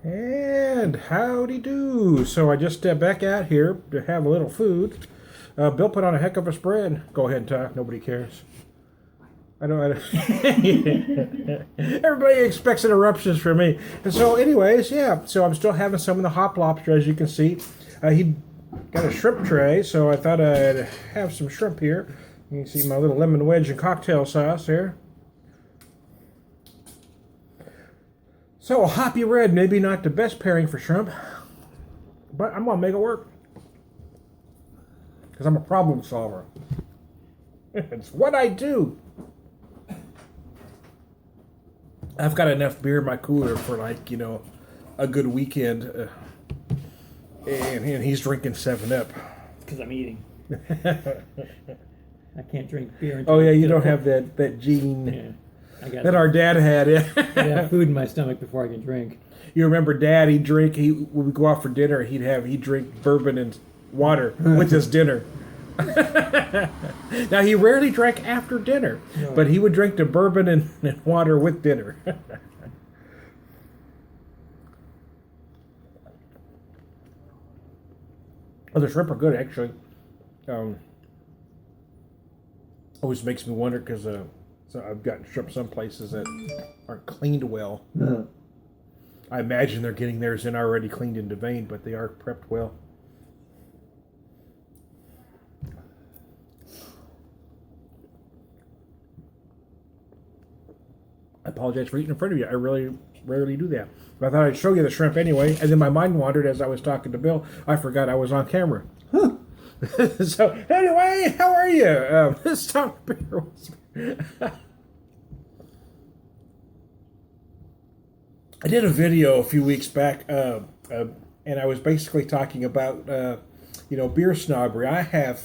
And howdy do. So I just stepped back out here to have a little food. Bill put on a heck of a spread. Go ahead and talk. Nobody cares. Everybody expects interruptions from me. And so, anyways, yeah. So I'm still having some of the hop lobster, as you can see. He got a shrimp tray, so I thought I'd have some shrimp here. You can see my little lemon wedge and cocktail sauce here. So a hoppy red, maybe not the best pairing for shrimp, but I'm gonna make it work because I'm a problem solver. It's what I do. I've got enough beer in my cooler for a good weekend, and he's drinking 7-Up. Because I'm eating. I can't drink beer. Oh yeah, you don't have that gene. Yeah. That our dad had. I have food in my stomach before I can drink. You remember Dad? He'd drink. When we go out for dinner, he'd drink bourbon and water with his dinner. Now he rarely drank after dinner, but he would drink the bourbon and water with dinner. Oh, the shrimp are good actually. Always makes me wonder because so I've gotten shrimp some places that aren't cleaned well. I imagine they're getting theirs in already cleaned into vein, but they are prepped well. I apologize for eating in front of you. I really rarely do that. But I thought I'd show you the shrimp anyway, and then my mind wandered as I was talking to Bill. I forgot I was on camera. So anyway, how are you? This time beer was... I did a video a few weeks back, and I was basically talking about, beer snobbery. I have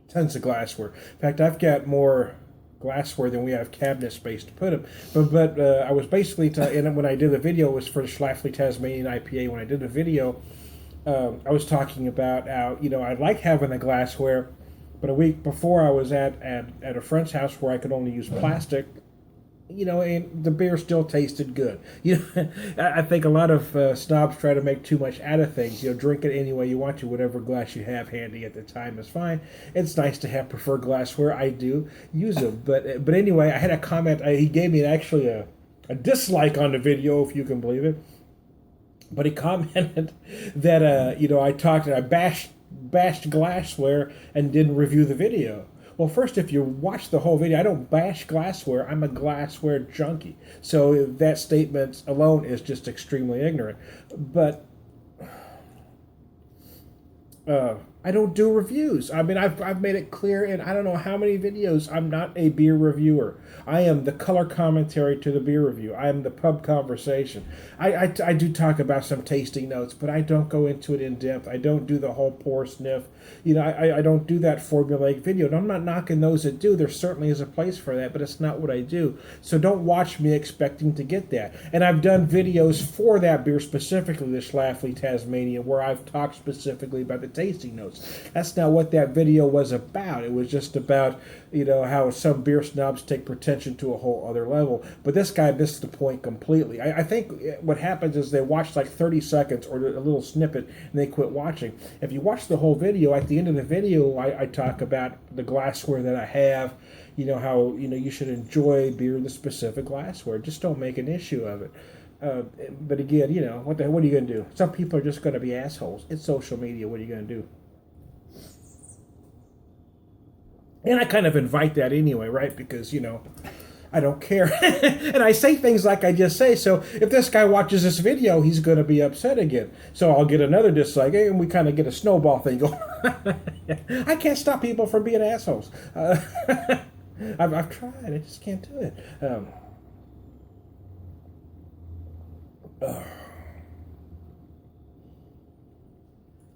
tons of glassware. In fact, I've got more glassware than we have cabinet space to put them. But I was basically, and when I did the video, it was for the Schlafly Tasmanian IPA. When I did the video, I was talking about how, I like having the glassware, but a week before I was at a friend's house where I could only use plastic, and the beer still tasted good. I think a lot of snobs try to make too much out of things. Drink it any way you want to, whatever glass you have handy at the time is fine. It's nice to have preferred glassware. I do use them, but anyway, I had a comment. He gave me actually a dislike on the video, if you can believe it. But he commented that I bashed glassware and didn't review the video. Well, first, if you watch the whole video, I don't bash glassware. I'm a glassware junkie. So that statement alone is just extremely ignorant. But I don't do reviews. I mean, I've made it clear in I don't know how many videos I'm not a beer reviewer. I am the color commentary to the beer review. I am the pub conversation. I do talk about some tasting notes, but I don't go into it in depth. I don't do the whole pour sniff. I don't do that formulaic video. And I'm not knocking those that do. There certainly is a place for that, but it's not what I do. So don't watch me expecting to get that. And I've done videos for that beer, specifically the Schlafly Tasmanian, where I've talked specifically about the tasting notes. That's not what that video was about. It was just about, how some beer snobs take pretension to a whole other level. But this guy missed the point completely. I think what happens is they watch like 30 seconds or a little snippet and they quit watching. If you watch the whole video, at the end of the video, I talk about the glassware that I have, how, you should enjoy beer in the specific glassware. Just don't make an issue of it. But again, what are you going to do? Some people are just going to be assholes. It's social media. What are you going to do? And I kind of invite that anyway, right? Because, I don't care. And I say things like I just say. So if this guy watches this video, he's going to be upset again. So I'll get another dislike, and we kind of get a snowball thing going. I can't stop people from being assholes. I've tried. I just can't do it.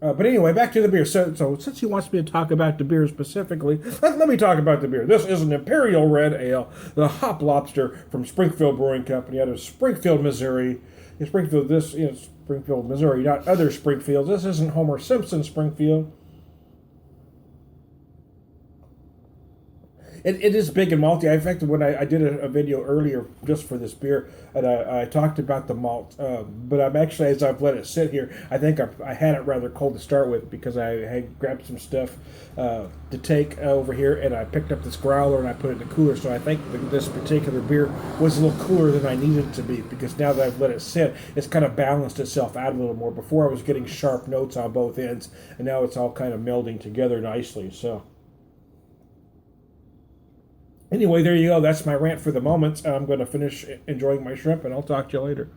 But anyway, back to the beer. So since he wants me to talk about the beer specifically, let me talk about the beer. This is an Imperial Red Ale, the Hop Lobster from Springfield Brewing Company out of Springfield, Missouri. In Springfield, this is Springfield, Missouri, not other Springfields. This isn't Homer Simpson Springfield. It is big and malty. In fact, when I did a video earlier just for this beer, and I talked about the malt, but I'm actually, as I've let it sit here, I think I had it rather cold to start with because I had grabbed some stuff to take over here, and I picked up this growler and I put it in the cooler. So I think this particular beer was a little cooler than I needed it to be because now that I've let it sit, it's kind of balanced itself out a little more. Before I was getting sharp notes on both ends, and now it's all kind of melding together nicely. So. Anyway, there you go. That's my rant for the moment. I'm going to finish enjoying my shrimp, and I'll talk to you later.